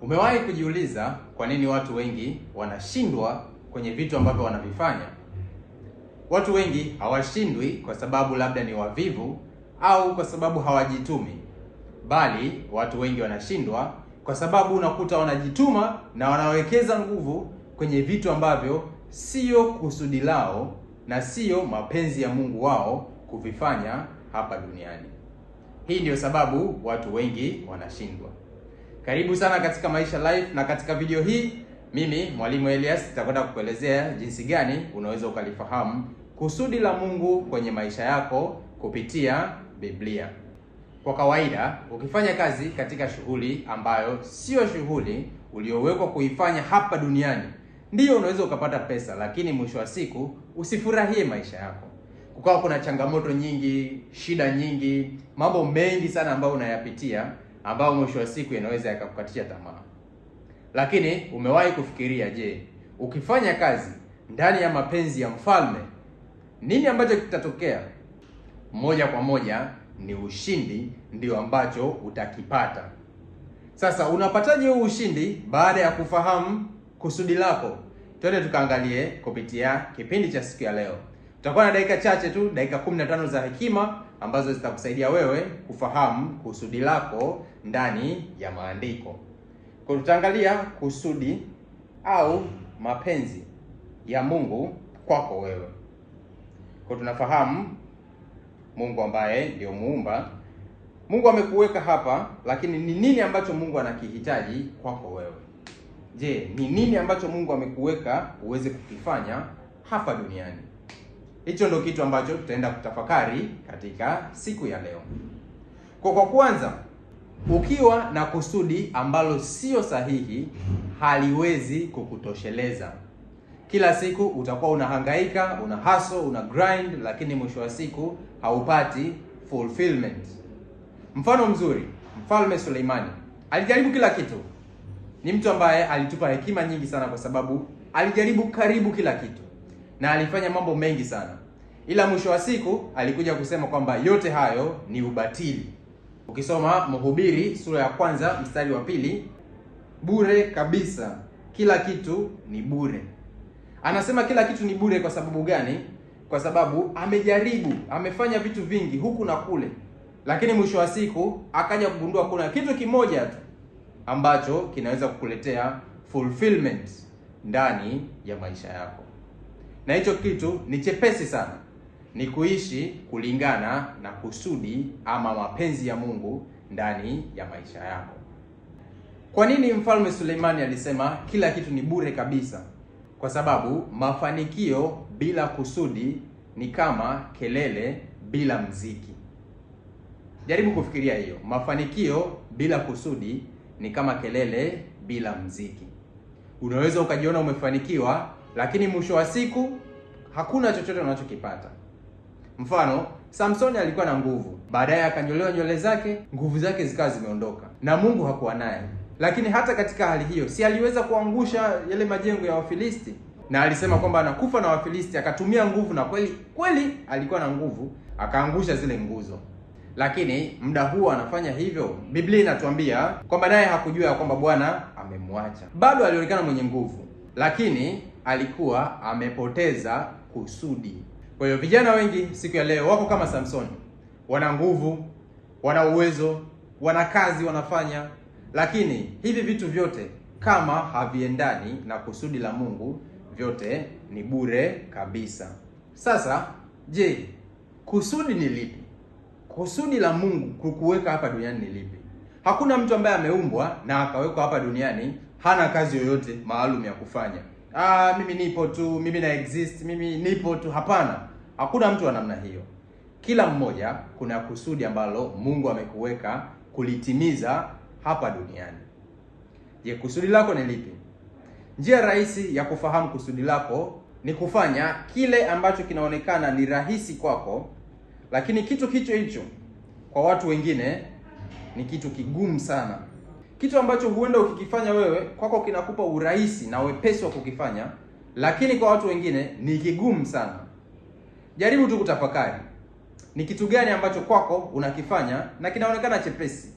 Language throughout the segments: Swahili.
Umewahi kujiuliza kwa nini watu wengi wanashindwa kwenye vitu ambavyo wanavifanya? Watu wengi hawashindwi kwa sababu labda ni wavivu au kwa sababu hawajitumi. Bali watu wengi wanashindwa kwa sababu unakuta wanajituma na wanawekeza nguvu kwenye vitu ambavyo sio kusudi lao na sio mapenzi ya Mungu wao kuvifanya hapa duniani. Hii ndio sababu watu wengi wanashindwa. Karibu sana katika Maisha Life, na katika video hii mimi Mwalimu Elias nitakwenda kukuelezea jinsi gani unaweza ukalifahamu kusudi la Mungu kwenye maisha yako kupitia Biblia. Kwa kawaida, ukifanya kazi katika shughuli ambayo sio shughuli uliowekwa kuifanya hapa duniani, ndiyo unaweza ukapata pesa, lakini mwisho wa siku usifurahie maisha yako. Kukawa kuna changamoto nyingi, shida nyingi, mambo mengi sana ambayo unayapitia ambao mwisho wa siku yanaweza yakakukatisha tamaa. Lakini umewahi kufikiria, je, ukifanya kazi ndani ya mapenzi ya mfalme, nini ambacho kitatokea? Moja kwa moja ni ushindi ndio ambacho utakipata. Sasa unapataje huu ushindi baada ya kufahamu kusudi lako? Twende tukaangalie kupitia kipindi cha siku ya leo. Tutakuwa na dakika chache tu, dakika 15 za hekima ambazo zitakusaidia wewe kufahamu kusudi lako ndani ya maandiko. Kwa tutaangalia kusudi au mapenzi ya Mungu kwako wewe. Kwa tunafahamu Mungu ambaye ndio muumba, Mungu amekuweka hapa, lakini ni nini ambacho Mungu anakihitaji kwako wewe? Je, ni nini ambacho Mungu amekuweka uweze kukifanya hapa duniani? Hicho ndio kitu ambacho tutaenda kutafakari katika siku ya leo. Kwa kwanza, ukiwa na kusudi ambalo sio sahihi, haliwezi kukutosheleza. Kila siku utakuwa unahangaika, una hustle, una grind, lakini mwisho wa siku haupati fulfillment. Mfano mzuri, Mfalme Suleimani alijaribu kila kitu. Ni mtu ambaye alitupa hekima nyingi sana kwa sababu alijaribu karibu kila kitu na alifanya mambo mengi sana, ila mwisho wa siku alikuja kusema kwamba yote hayo ni ubatili. Ukisoma Mhubiri sura ya 1 mstari wa 2, bure kabisa, kila kitu ni bure. Anasema kila kitu ni bure kwa sababu gani? Kwa sababu amejaribu, amefanya vitu vingi huku na kule, lakini mwisho wa siku akaja kugundua kuna kitu kimoja tu ambacho kinaweza kukuletea fulfillment ndani ya maisha yako. Na hicho kitu ni chepesi sana, ni kuishi kulingana na kusudi ama mapenzi ya Mungu ndani ya maisha yako. Kwa nini Mfalme Suleimani alisema kila kitu ni bure kabisa? Kwa sababu mafanikio bila kusudi ni kama kelele bila mziki. Jaribu kufikiria hiyo. Mafanikio bila kusudi ni kama kelele bila mziki. Unaweza ukajiona umefanikiwa, lakini mwisho wa siku hakuna chochote unachokipata. Mfano, Samsoni alikuwa na nguvu, baadaye akanyolewa nywele zake, nguvu zake zikawa zimeondoka na Mungu hakuwa naye. Lakini hata katika hali hiyo, si aliweza kuangusha yale majengo ya Wafilisti? Na alisema kwamba anakufa na Wafilisti, akatumia nguvu, na kweli alikuwa na nguvu, akaangusha zile nguzo. Lakini muda huo anafanya hivyo, Biblia inatuambia kwamba naye hakujua ya kwamba Bwana amemwacha. Bado alionekana mwenye nguvu, lakini alikuwa amepoteza kusudi. Kwa hiyo vijana wengi siku ya leo wako kama Samsoni. Wana nguvu, wana uwezo, wana kazi wanafanya, lakini hivi vitu vyote kama haviendani na kusudi la Mungu, vyote ni bure kabisa. Sasa, je, kusudi ni lipi? Kusudi la Mungu kukuweka hapa duniani ni lipi? Hakuna mtu ambaye ameumbwa na akawekwa hapa duniani hana kazi yoyote maalum ya kufanya. Mimi nipo tu, mimi na exist, mimi nipo tu. Hapana, hakuna mtu wa namna hiyo. Kila mmoja kuna kusudi ambalo Mungu amekuweka kulitimiza hapa duniani. Je, kusudi lako ni lipi? Njia rahisi ya kufahamu kusudi lako ni kufanya kile ambacho kinaonekana ni rahisi kwako, lakini kitu hicho kwa watu wengine ni kitu kigumu sana. Kitu ambacho huenda ukikifanya wewe kwako kinakupa urahisi na wepesi wa kukifanya, lakini kwa watu wengine ni kigumu sana. Jaribu tu kutafakari, ni kitu gani ambacho kwako unakifanya na kinaonekana chepesi,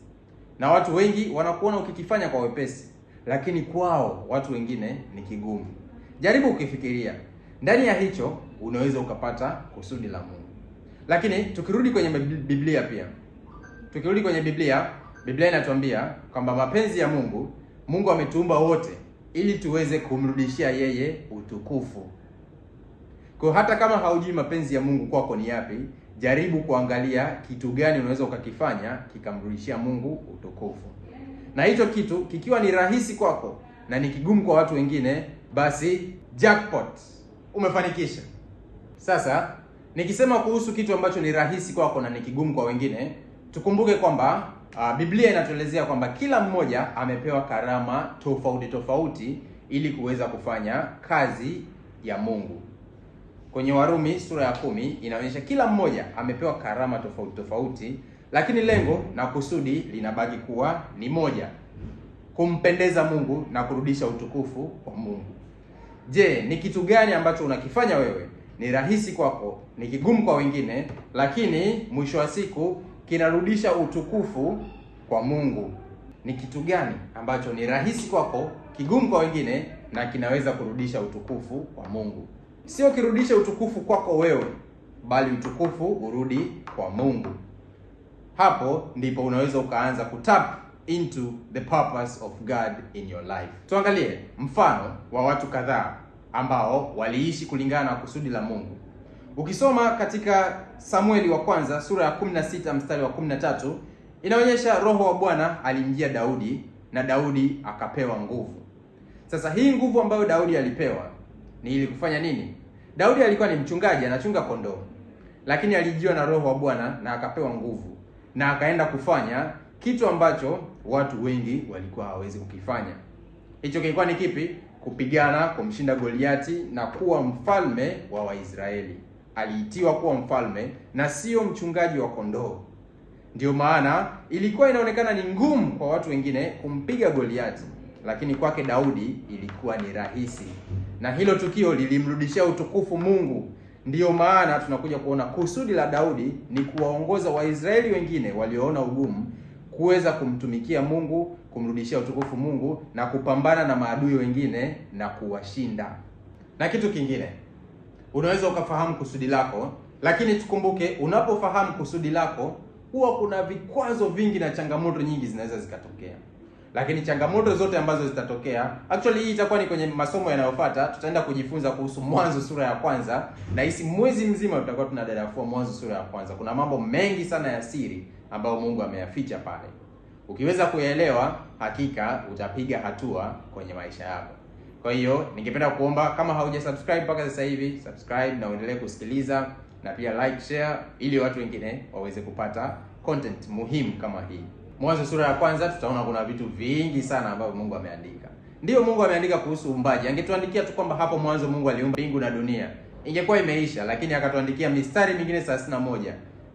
na watu wengi wanakuona ukikifanya kwa wepesi, lakini kwao watu wengine ni kigumu. Jaribu ukifikiria, ndani ya hicho unaweza ukapata kusudi la Mungu. Lakini tukirudi kwenye Biblia pia, Biblia inatuambia kwamba mapenzi ya Mungu ametuumba wote ili tuweze kumrudishia yeye utukufu. Kwa hata kama haujui mapenzi ya Mungu kwako ni yapi, jaribu kuangalia kitu gani unaweza ukakifanya kikamrudishia Mungu utukufu. Na hicho kitu kikiwa ni rahisi kwako na ni kigumu kwa watu wengine, basi jackpot, umefanikisha. Sasa nikisema kuhusu kitu ambacho ni rahisi kwako na ni kigumu kwa wengine, tukumbuke kwamba Biblia inatuelezea kwamba kila mmoja amepewa karama tofauti ili kuweza kufanya kazi ya Mungu. Kwenye Warumi sura ya 10 inaonyesha kila mmoja amepewa karama tofauti, lakini lengo na kusudi linabaki kuwa ni moja: kumpendeza Mungu na kurudisha utukufu kwa Mungu. Je, ni kitu gani ambacho unakifanya wewe ni rahisi kwako, ni kigumu kwa wengine, lakini mwisho wa siku kinarudisha utukufu kwa Mungu? Ni kitu gani ambacho ni rahisi kwako, kigumu kwa wengine, na kinaweza kurudisha utukufu kwa Mungu? Sio kirudisha utukufu kwako wewe, bali utukufu urudi kwa Mungu. Hapo ndipo unaweza ukaanza kutap into the purpose of God in your life. Tuangalie mfano wa watu kadhaa ambao waliishi kulingana na kusudi la Mungu. Ukisoma katika Samueli wa kwanza sura ya 16 mstari wa 13, inaonyesha Roho wa Bwana alimjia Daudi na Daudi akapewa nguvu. Sasa hii nguvu ambayo Daudi alipewa ni ili kufanya nini? Daudi alikuwa ni mchungaji, anachunga kondoo, lakini alijiwa na Roho wa Bwana na akapewa nguvu na akaenda kufanya kitu ambacho watu wengi walikuwa hawawezi kukifanya. Hicho kilikuwa ni kipi? Kupigana, kumshinda Goliati na kuwa mfalme wa Waisraeli. Aliitiwa kuwa mfalme na sio mchungaji wa kondoo. Ndio maana ilikuwa inaonekana ni ngumu kwa watu wengine kumpiga Goliati, lakini kwake Daudi ilikuwa ni rahisi. Na hilo tukio lilimrudishia utukufu Mungu. Ndiyo maana tunakuja kuona kusudi la Daudi ni kuwaongoza Waisraeli wengine walioona ugumu kuweza kumtumikia Mungu, kumrudishia utukufu Mungu na kupambana na maadui wengine na kuwashinda. Na kitu kingine, unaweza ukafahamu kusudi lako, lakini tukumbuke unapofahamu kusudi lako huwa kuna vikwazo vingi na changamoto nyingi zinaweza zikatokea. Lakini changamoto zote ambazo zitatokea, actually hii itakuwa ni kwenye masomo yanayofuata, tutaenda kujifunza kuhusu Mwanzo sura ya kwanza, na hisi mwezi mzima tutakuwa tunadadafua Mwanzo sura ya kwanza. Kuna mambo mengi sana ya siri ambayo Mungu ameyaficha pale. Ukiweza kuyaelewa, hakika utapiga hatua kwenye maisha yako. Kwa hiyo ningependa kuomba kama hauja subscribe mpaka sasa hivi, subscribe na uendelee kusikiliza, na pia like, share ili watu wengine waweze kupata content muhimu kama hii. Mwanzo sura ya kwanza tutaona kuna vitu vingi sana ambavyo Mungu ameandika. Ndiyo, Mungu ameandika kuhusu uumbaji. Angetuandikia tu kwamba hapo mwanzo Mungu aliumba mbingu na dunia, ingekuwa imeisha, lakini akatuandikia mistari mingine 31.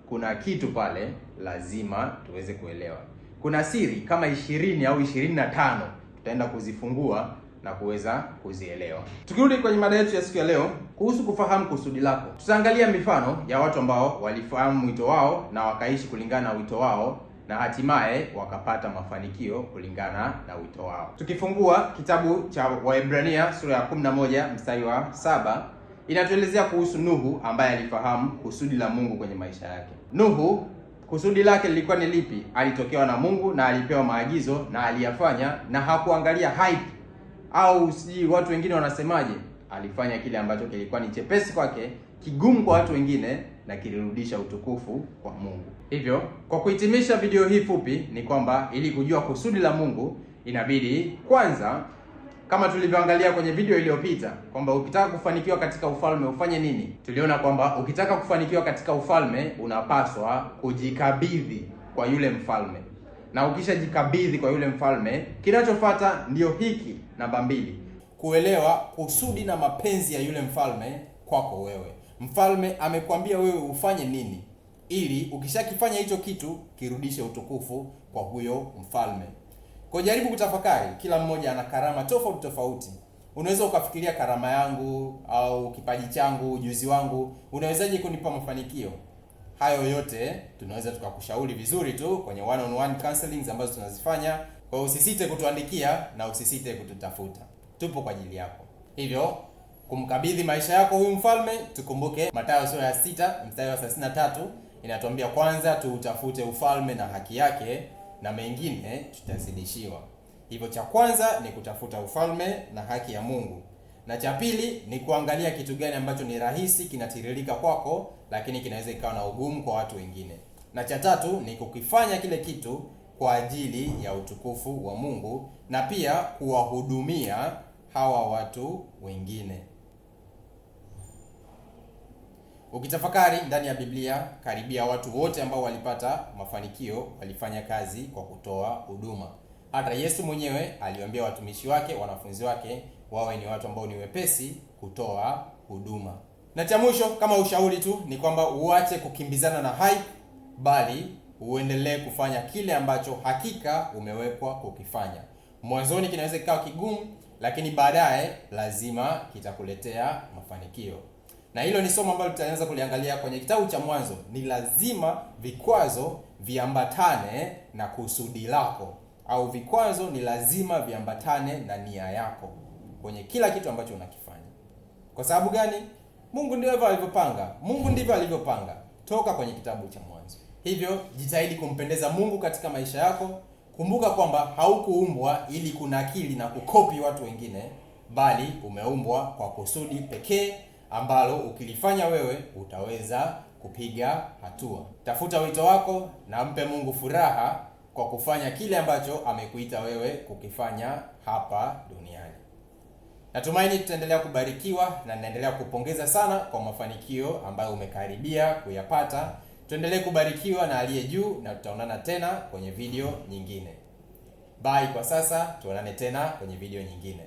Kuna kitu pale lazima tuweze kuelewa. Kuna siri kama 20 au 25 tutaenda kuzifungua na kuweza kuzielewa. Tukirudi kwenye mada yetu ya siku ya leo kuhusu kufahamu kusudi lako, tutaangalia mifano ya watu ambao walifahamu wito wao na wakaishi kulingana na wito wao na hatimaye wakapata mafanikio kulingana na wito wao. Tukifungua kitabu cha Waebrania sura ya 11 mstari wa 7, inatuelezea kuhusu Nuhu ambaye alifahamu kusudi la Mungu kwenye maisha yake. Nuhu, kusudi lake lilikuwa ni lipi? Alitokewa na Mungu na alipewa maagizo na aliyafanya, na hakuangalia hype au sijui watu wengine wanasemaje. Alifanya kile ambacho kilikuwa ni chepesi kwake, kigumu kwa watu wengine, na kilirudisha utukufu kwa Mungu. Hivyo, kwa kuhitimisha video hii fupi ni kwamba ili kujua kusudi la Mungu inabidi kwanza, kama tulivyoangalia kwenye video iliyopita kwamba ukitaka kufanikiwa katika ufalme ufanye nini? Tuliona kwamba ukitaka kufanikiwa katika ufalme unapaswa kujikabidhi kwa yule mfalme. Na ukishajikabidhi kwa yule mfalme, kinachofuata ndio hiki, namba 2. Kuelewa kusudi na mapenzi ya yule mfalme kwako wewe. Mfalme amekwambia wewe ufanye nini, ili ukishakifanya hicho kitu kirudishe utukufu kwa huyo mfalme. Kwa jaribu kutafakari, kila mmoja ana karama tofauti. Unaweza ukafikiria karama yangu au kipaji changu, ujuzi wangu unawezaje kunipa mafanikio? Hayo yote tunaweza tukakushauri vizuri tu kwenye one-on-one counselings ambazo tunazifanya Kwa hiyo usisite kutuandikia na usisite kututafuta. Tupo kwa ajili yako. Hivyo kumkabidhi maisha yako huyu mfalme, tukumbuke Mathayo sura ya 6 mstari wa 33 inatuambia kwanza tuutafute ufalme na haki yake na mengine tutazidishiwa. Hivyo cha kwanza ni kutafuta ufalme na haki ya Mungu. Na cha pili ni kuangalia kitu gani ambacho ni rahisi kinatiririka kwako, lakini kinaweza ikawa na ugumu kwa watu wengine. Na cha tatu ni kukifanya kile kitu kwa ajili ya utukufu wa Mungu na pia kuwahudumia hawa watu wengine. Ukitafakari ndani ya Biblia, karibia watu wote ambao walipata mafanikio walifanya kazi kwa kutoa huduma. Hata Yesu mwenyewe aliwaambia watumishi wake, wanafunzi wake, wawe ni watu ambao ni wepesi kutoa huduma. Na cha mwisho kama ushauri tu ni kwamba uache kukimbizana na hype, bali uendelee kufanya kile ambacho hakika umewekwa kukifanya. Mwanzoni kinaweza kikawa kigumu, lakini baadaye lazima kitakuletea mafanikio. Na hilo ni somo ambalo tutaanza kuliangalia kwenye kitabu cha Mwanzo. Ni lazima vikwazo viambatane na kusudi lako, au vikwazo ni lazima viambatane na nia yako kwenye kila kitu ambacho unakifanya. Kwa sababu gani? Mungu ndivyo alivyopanga. Mungu ndivyo alivyopanga toka kwenye kitabu cha Mwanzo. Hivyo jitahidi kumpendeza Mungu katika maisha yako. Kumbuka kwamba haukuumbwa ili kunakili na kukopi watu wengine, bali umeumbwa kwa kusudi pekee ambalo ukilifanya wewe utaweza kupiga hatua. Tafuta wito wako na mpe Mungu furaha kwa kufanya kile ambacho amekuita wewe kukifanya hapa duniani. Natumaini tutaendelea kubarikiwa na ninaendelea kupongeza sana kwa mafanikio ambayo umekaribia kuyapata. Tuendelee kubarikiwa na aliye juu na tutaonana tena kwenye video nyingine. Bye kwa sasa, tuonane tena kwenye video nyingine.